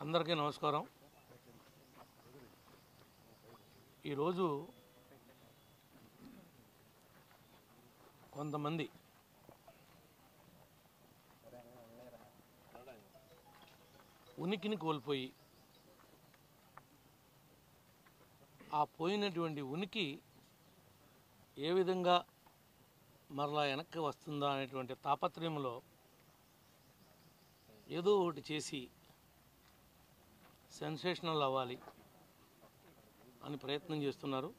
అందరికీ నమస్కారం. ఈరోజు కొంతమంది ఉనికిని కోల్పోయి ఆ పోయినటువంటి ఉనికి ఏ విధంగా మరలా వెనక్కి వస్తుందా అనేటువంటి తాపత్రయంలో ఏదో ఒకటి చేసి సెన్సేషనల్ అవ్వాలి అని ప్రయత్నం చేస్తున్నారు.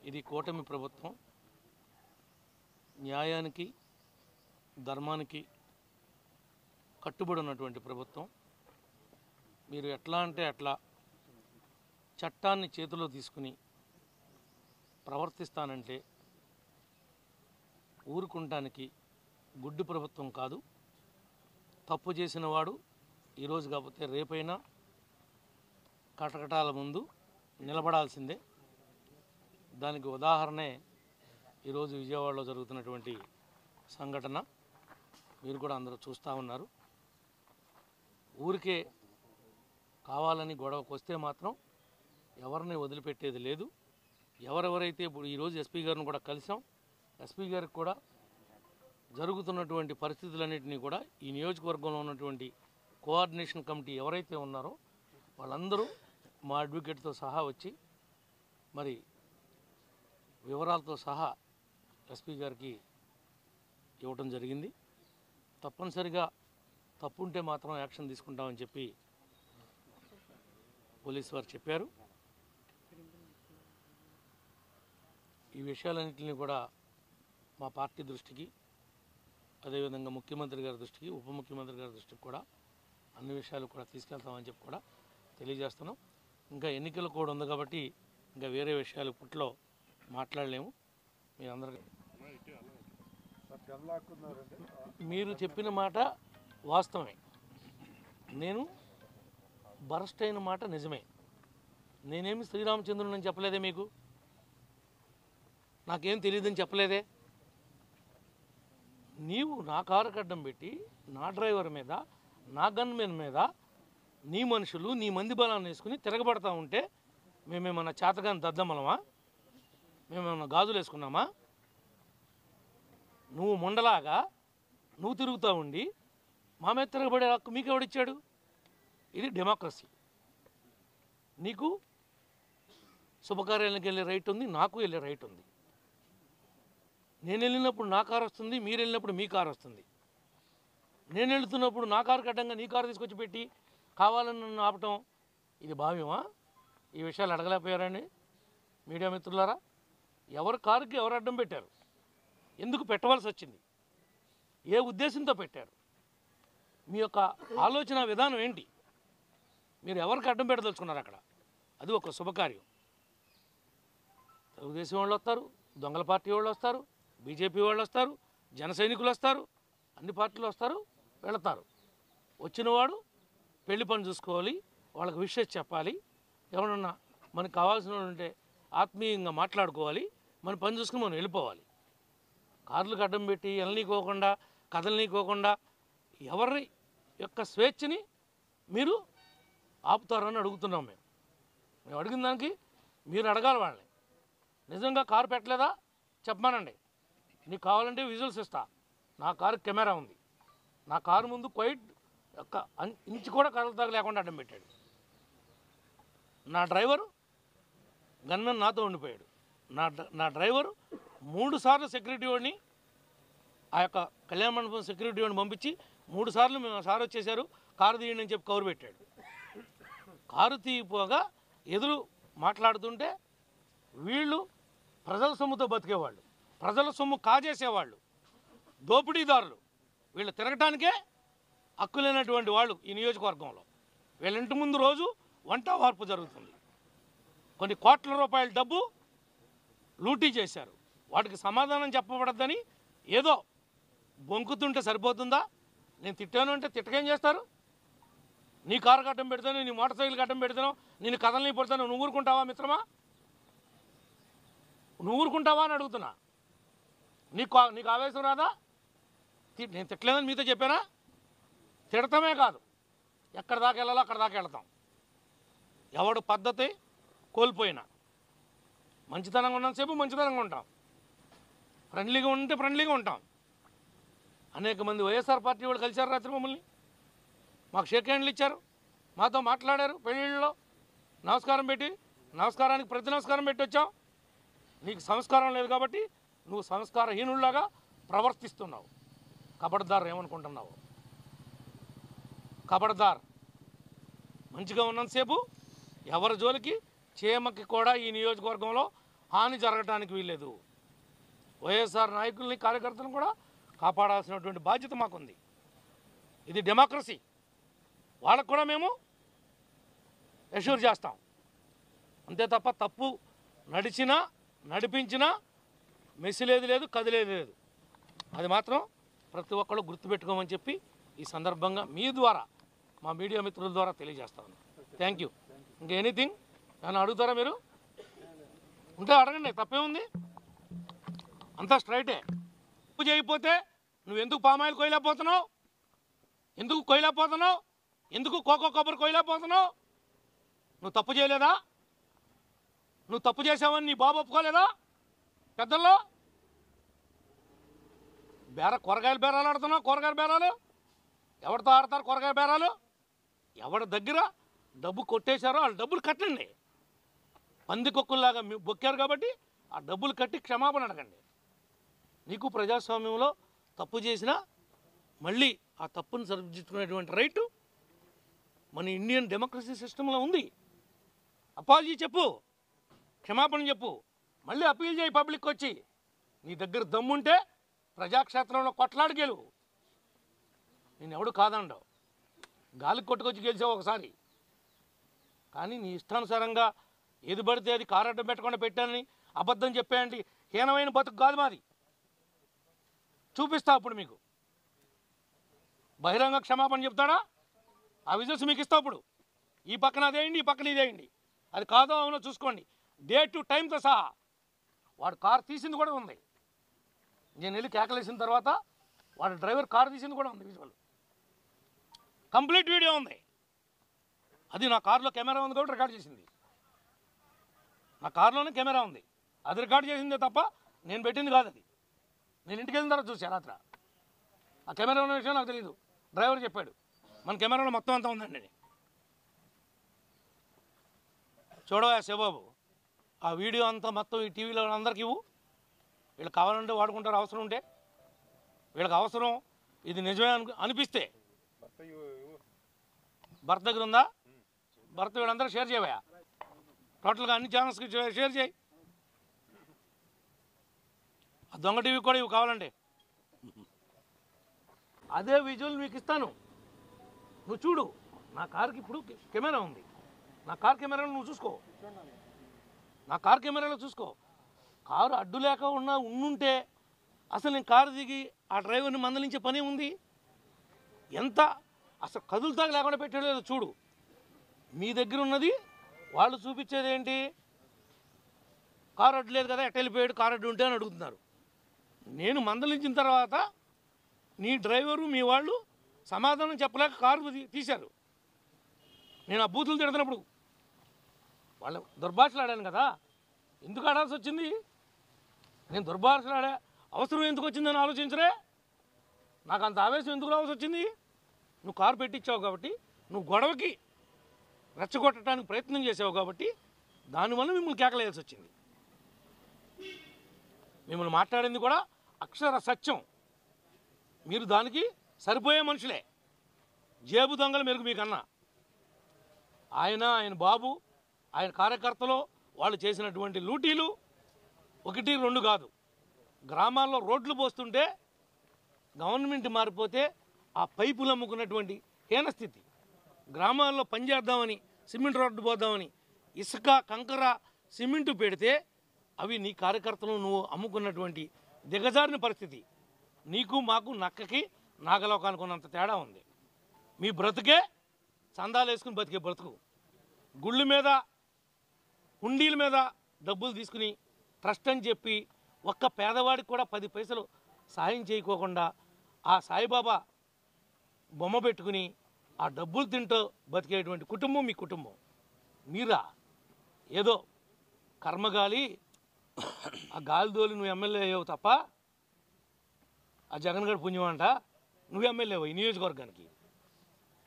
ఇది కూటమి ప్రభుత్వం, న్యాయానికి ధర్మానికి కట్టుబడి ఉన్నటువంటి ప్రభుత్వం. మీరు ఎట్లా అంటే అట్లా చట్టాన్ని చేతిలో తీసుకుని ప్రవర్తిస్తానంటే ఊరుకుంటానికి గుడ్డి ప్రభుత్వం కాదు. తప్పు చేసిన వాడు ఈరోజు కాకపోతే రేపైనా కటకటాల ముందు నిలబడాల్సిందే. దానికి ఉదాహరణే ఈరోజు విజయవాడలో జరుగుతున్నటువంటి సంఘటన. మీరు కూడా అందరూ చూస్తూ ఉన్నారు. ఊరికే కావాలని గొడవకు వస్తే మాత్రం ఎవరిని వదిలిపెట్టేది లేదు. ఎవరెవరైతే ఇప్పుడు ఈరోజు ఎస్పీ గారిని కూడా కలిసాం. ఎస్పీ గారికి కూడా జరుగుతున్నటువంటి పరిస్థితులన్నింటినీ కూడా ఈ నియోజకవర్గంలో ఉన్నటువంటి కోఆర్డినేషన్ కమిటీ ఎవరైతే ఉన్నారో వాళ్ళందరూ మా అడ్వకేట్తో సహా వచ్చి మరి వివరాలతో సహా ఎస్పీ గారికి ఇవ్వటం జరిగింది. తప్పనిసరిగా తప్పు ఉంటే మాత్రం యాక్షన్ తీసుకుంటామని చెప్పి పోలీసు వారు చెప్పారు. ఈ విషయాలన్నింటినీ కూడా మా పార్టీ దృష్టికి, అదేవిధంగా ముఖ్యమంత్రి గారి దృష్టికి, ఉప ముఖ్యమంత్రి గారి దృష్టికి కూడా అన్ని విషయాలు కూడా తీసుకెళ్తామని చెప్పి కూడా తెలియజేస్తున్నాం. ఇంకా ఎన్నికలు కూడా ఉంది కాబట్టి ఇంకా వేరే విషయాలు ఇప్పట్లో మాట్లాడలేము. మీ అందరికీ మీరు చెప్పిన మాట వాస్తవమే. నేను బరస్ట్ అయిన మాట నిజమే. నేనేమి శ్రీరామచంద్రుని అని చెప్పలేదే, మీకు నాకేం తెలియదని చెప్పలేదే. నీవు నా కారు అడ్డం పెట్టి నా డ్రైవర్ మీద, నా గన్మెన్ మీద నీ మనుషులు నీ మంది బలాన్ని వేసుకుని తిరగబడతా ఉంటే మేమేమన్నా చేతగాని దద్దమ్మలమా? మేమేమన్నా గాజులు వేసుకున్నామా? నువ్వు ముండలాగా నువ్వు తిరుగుతూ ఉండి మా మీద తిరగబడే హక్కు మీకెవడిచ్చాడు? ఇది డెమోక్రసీ. నీకు శుభకార్యాలకు వెళ్ళే రైట్ ఉంది, నాకు వెళ్ళే రైట్ ఉంది. నేను వెళ్ళినప్పుడు నా కారు వస్తుంది, మీరు వెళ్ళినప్పుడు మీ కారు వస్తుంది. నేను వెళుతున్నప్పుడు నా కారు అడ్డంగా నీ కారు తీసుకొచ్చి పెట్టి కావాలని నన్ను ఆపటం ఇది భావ్యమా? ఈ విషయాలు అడగలేకపోయారని మీడియా మిత్రులారా, ఎవరి కారుకి ఎవరు అడ్డం పెట్టారు? ఎందుకు పెట్టవలసి వచ్చింది? ఏ ఉద్దేశంతో పెట్టారు? మీ యొక్క ఆలోచన విధానం ఏంటి? మీరు ఎవరికి అడ్డం పెట్టదలుచుకున్నారు అక్కడ? అది ఒక శుభకార్యం. తెలుగుదేశం వాళ్ళు వస్తారు, దొంగల పార్టీ వాళ్ళు వస్తారు, బీజేపీ వాళ్ళు వస్తారు, జన సైనికులు వస్తారు, అన్ని పార్టీలు వస్తారు, వెళతారు. వచ్చినవాడు పెళ్లి పని చూసుకోవాలి, వాళ్ళకి విషయం చెప్పాలి. ఎవరన్నా మనకు కావాల్సిన వాళ్ళు ఉంటే ఆత్మీయంగా మాట్లాడుకోవాలి, మన పని చూసుకుని మనం వెళ్ళిపోవాలి. కార్లకు అడ్డం పెట్టి వెళ్ళనీకోకుండా, కదలనీకోకుండా ఎవరి యొక్క స్వేచ్ఛని మీరు ఆపుతారని అడుగుతున్నాం. మేము అడిగిన దానికి మీరు అడగాలి వాళ్ళని. నిజంగా కారు పెట్టలేదా చెప్పమానండి. నీకు కావాలంటే విజువల్స్ ఇస్తా. నా కారు కెమెరా ఉంది. నా కారు ముందు క్వైట్ ఒక్క ఇంచు కూడా కదలతాగ లేకుండా అడ్డం పెట్టాడు. నా డ్రైవరు గన్మెన్ నాతో ఉండిపోయాడు. నా డ్రైవరు 3 సార్లు సెక్యూరిటీ వాడిని, ఆ యొక్క కళ్యాణ మండపం సెక్యూరిటీ వాడిని పంపించి 3 సార్లు మేము సార్ వచ్చేసారు కారు తీయండి అని చెప్పి కవర్ పెట్టాడు. కారు తీయిపోగా ఎదురు మాట్లాడుతుంటే వీళ్ళు ప్రజల సొమ్ముతో బతికేవాళ్ళు, ప్రజల సొమ్ము కాజేసేవాళ్ళు, దోపిడీదారులు. వీళ్ళు తిరగటానికే హక్కు లేనటువంటి వాళ్ళు ఈ నియోజకవర్గంలో. వీళ్ళ ఇంటి ముందు రోజు వంట వార్పు జరుగుతుంది. కొన్ని కోట్ల రూపాయల డబ్బు లూటీ చేశారు. వాటికి సమాధానం చెప్పబడద్దని ఏదో బొంకుతుంటే సరిపోతుందా? నేను తిట్టాను అంటే తిట్టకేం చేస్తారు? నీ కారు కట్టం పెడతాను, నీ మోటార్ సైకిల్ కట్టం పెడతాను, నేను కథలని పడతాను, నువ్వు ఊరుకుంటావా మిత్రమా? నువ్వు ఊరుకుంటావా అని అడుగుతున్నా. నీకు ఆవేశం రాదా? నేను తిట్టలేదని మీతో చెప్పానా? తిడతామే కాదు, ఎక్కడ దాకా వెళ్ళాలో అక్కడ దాకా వెళ్తాం. ఎవడు పద్ధతి కోల్పోయినా మంచితనంగా ఉన్నంతసేపు మంచితనంగా ఉంటాం, ఫ్రెండ్లీగా ఉంటే ఫ్రెండ్లీగా ఉంటాం. అనేక మంది వైఎస్ఆర్ పార్టీ వాళ్ళు కలిశారు రాత్రి మమ్మల్ని, మాకు షేక్ హ్యాండ్లు ఇచ్చారు, మాతో మాట్లాడారు పెళ్ళిళ్ళలో, నమస్కారం పెట్టి నమస్కారానికి ప్రతి నమస్కారం పెట్టి వచ్చాం. నీకు సంస్కారం లేదు కాబట్టి నువ్వు సంస్కారహీనుల్లాగా ప్రవర్తిస్తున్నావు. కబడ్దార్ ఏమనుకుంటున్నావు? కబడ్దార్. మంచిగా ఉన్నంతసేపు ఎవరి జోలికి చీమకి కూడా ఈ నియోజకవర్గంలో హాని జరగడానికి వీల్లేదు. వైఎస్ఆర్ నాయకుల్ని కార్యకర్తలను కూడా కాపాడాల్సినటువంటి బాధ్యత మాకుంది. ఇది డెమోక్రసీ. వాళ్ళకు కూడా మేము అష్యూర్ చేస్తాం. అంతే తప్ప తప్పు నడిచినా నడిపించినా మెసిలేదు లేదు, కదిలేదు లేదు. అది మాత్రం ప్రతి ఒక్కళ్ళు గుర్తుపెట్టుకోమని చెప్పి ఈ సందర్భంగా మీ ద్వారా, మా మీడియా మిత్రుల ద్వారా తెలియజేస్తాను. Thank you. ఇంకా ఎనీథింగ్ ఏమైనా అడుగుతారా మీరు? ఉంటే అడగండి, తప్పేముంది, అంతా స్ట్రైటే. తప్పు చేయకపోతే నువ్వు ఎందుకు పామాయిల్ కొయ్యలేకపోతున్నావు? ఎందుకు కొయ్యలేకపోతున్నావు? ఎందుకు కోకో కొబ్బరి కొయ్యలేకపోతున్నావు? నువ్వు తప్పు చేయలేదా? నువ్వు తప్పు చేసావని నీ బాబు ఒప్పుకోలేదా? పెద్దల్లో కూరగాయల బేరాలు ఆడుతున్నావు. కూరగాయల బేరాలు ఎవరితో ఆడతారు? కూరగాయల బేరాలు ఎవరి దగ్గర డబ్బు కొట్టేశారో వాళ్ళ డబ్బులు కట్టండి. పందికొక్కుల్లాగా బొక్కారు కాబట్టి ఆ డబ్బులు కట్టి క్షమాపణ అడగండి. నీకు ప్రజాస్వామ్యంలో తప్పు చేసినా మళ్ళీ ఆ తప్పును సరిదిద్దుకునేటువంటి రైటు మన ఇండియన్ డెమోక్రసీ సిస్టంలో ఉంది. అపాలజీ చెప్పు, క్షమాపణ చెప్పు, మళ్ళీ అప్పీల్ చేయి పబ్లిక్ వచ్చి. నీ దగ్గర దమ్ముంటే ప్రజాక్షేత్రంలో కొట్లాడి గెలువు. నేను ఎవడు కాదండవు, గాలికి కొట్టుకొచ్చి గెలిచావు ఒకసారి. కానీ నీ ఇష్టానుసారంగా ఏది పడితే అది కారడ్డం పెట్టకుండా పెట్టానని అబద్ధం చెప్పాయంటే హీనమైన బతుకు కాదు మాది. చూపిస్తా అప్పుడు మీకు. బహిరంగ క్షమాపణ చెప్తాడా? ఆ విజువల్స్ మీకు ఇస్తా. అప్పుడు ఈ పక్కన అదేయండి, ఈ పక్కన ఇదేయండి. అది కాదో అవునో చూసుకోండి. డేట్ టైంతో సహా. వాడు కారు తీసింది కూడా ఉంది. నేను వెళ్ళి కేకలేసిన తర్వాత వాడు డ్రైవర్ కారు తీసింది కూడా ఉంది. విజువల్ కంప్లీట్ వీడియో ఉంది. అది నా కారులో కెమెరా ఉంది కాబట్టి రికార్డ్ చేసింది. నా కారులోనే కెమెరా ఉంది, అది రికార్డ్ చేసిందే తప్ప నేను పెట్టింది కాదు. అది నేను ఇంటికి వెళ్ళిన తర్వాత చూసాను రాత్ర. ఆ కెమెరా ఉన్న విషయం నాకు తెలియదు. డ్రైవర్ చెప్పాడు మన కెమెరాలో మొత్తం అంతా ఉందండి. చూడవా శివబాబు, ఆ వీడియో అంతా మొత్తం ఈ టీవీలో అందరికీ ఇవ్వు. వీళ్ళు కావాలంటే వాడుకుంటారు అవసరం ఉంటే. వీళ్ళకి అవసరం ఇది నిజమే అనిపిస్తే. భర్త దగ్గర ఉందా? భర్త వీళ్ళందరూ షేర్ చేయవా? టోటల్గా అన్ని ఛానల్స్కి షేర్ చేయి. ఆ దొంగ టీవీ కూడా ఇవి కావాలంటే అదే విజువల్ మీకు ఇస్తాను. నువ్వు చూడు. నా కార్కి ఇప్పుడు కెమెరా ఉంది. నా కార్ కెమెరాలో నువ్వు చూసుకో. నా కార్ కెమెరాలో చూసుకో. కారు అడ్డు లేక ఉండుంటే అసలు నేను కారు దిగి ఆ డ్రైవర్ని మందలించే పని ఉంది. ఎంత అసలు కదులుతా లేకుండా పెట్టలేదు చూడు. మీ దగ్గర ఉన్నది వాళ్ళు చూపించేది ఏంటి? కారు అడ్డు లేదు కదా, ఎట్ట వెళ్ళిపోయాడు, కారు అడ్డు ఉంటే అని అడుగుతున్నారు. నేను మందలించిన తర్వాత నీ డ్రైవరు మీ వాళ్ళు సమాధానం చెప్పలేక కారు తీశారు. నేను ఆ బూతులు తిడుతున్నప్పుడు వాళ్ళ దుర్భాషలు ఆడాను కదా. ఎందుకు ఆడాల్సి వచ్చింది? నేను దుర్భాషలు ఆడా అవసరం ఎందుకు వచ్చిందని ఆలోచించరే. నాకు అంత ఆవేశం ఎందుకు రావాల్సి వచ్చింది? నువ్వు కారు పెట్టించావు కాబట్టి, నువ్వు గొడవకి రెచ్చగొట్టడానికి ప్రయత్నం చేసావు కాబట్టి దానివల్ల మిమ్మల్ని కేకలేయాల్సి వచ్చింది. మిమ్మల్ని మాట్లాడింది కూడా అక్షర సత్యం. మీరు దానికి సరిపోయే మనుషులే. జేబు దొంగలు మెరుగు మీకన్నా. ఆయన బాబు, ఆయన కార్యకర్తలు వాళ్ళు చేసినటువంటి లూటీలు 1, 2 కాదు. గ్రామాల్లో రోడ్లు పోస్తుంటే గవర్నమెంట్ మారిపోతే ఆ పైపులు అమ్ముకున్నటువంటి హీనస్థితి. గ్రామాల్లో పనిచేద్దామని సిమెంట్ రోడ్డు పోద్దామని ఇసుక, కంకర, సిమెంటు పెడితే అవి నీ కార్యకర్తలు నువ్వు అమ్ముకున్నటువంటి దిగజారిన పరిస్థితి. నీకు మాకు నక్కకి నాగలోకానికి ఉన్నంత తేడా ఉంది. మీ బ్రతుకే చందాలు వేసుకుని బతికే బ్రతుకు. గుళ్ళు మీద, హుండీల మీద డబ్బులు తీసుకుని ట్రస్ట్ అని చెప్పి ఒక్క పేదవాడికి కూడా 10 పైసలు సాయం చేయకోకుండా ఆ సాయిబాబా బొమ్మ పెట్టుకుని ఆ డబ్బులు తింటూ బతికేటువంటి కుటుంబం మీ కుటుంబం. మీరా ఏదో కర్మగాలి ఆ గాలి దోలి నువ్వు ఎమ్మెల్యే అయ్యావు తప్ప, ఆ జగన్ గారి పుణ్యం అంట నువ్వు ఎమ్మెల్యే అయ్యి నియోజకవర్గానికి.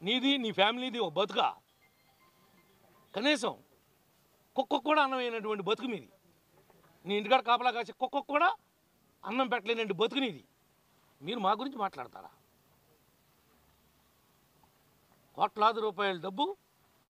నీది నీ ఫ్యామిలీది ఒక బతుక, కనీసం కుక్కకు కూడా అన్నం అయినటువంటి బతుకు మీది. నీ ఇంటికాడ కాపలా కాసే కుక్కకు కూడా అన్నం పెట్టలేనండి బతుకు నీది. మీరు మా గురించి మాట్లాడతారా? కోట్లాది రూపాయల డబ్బు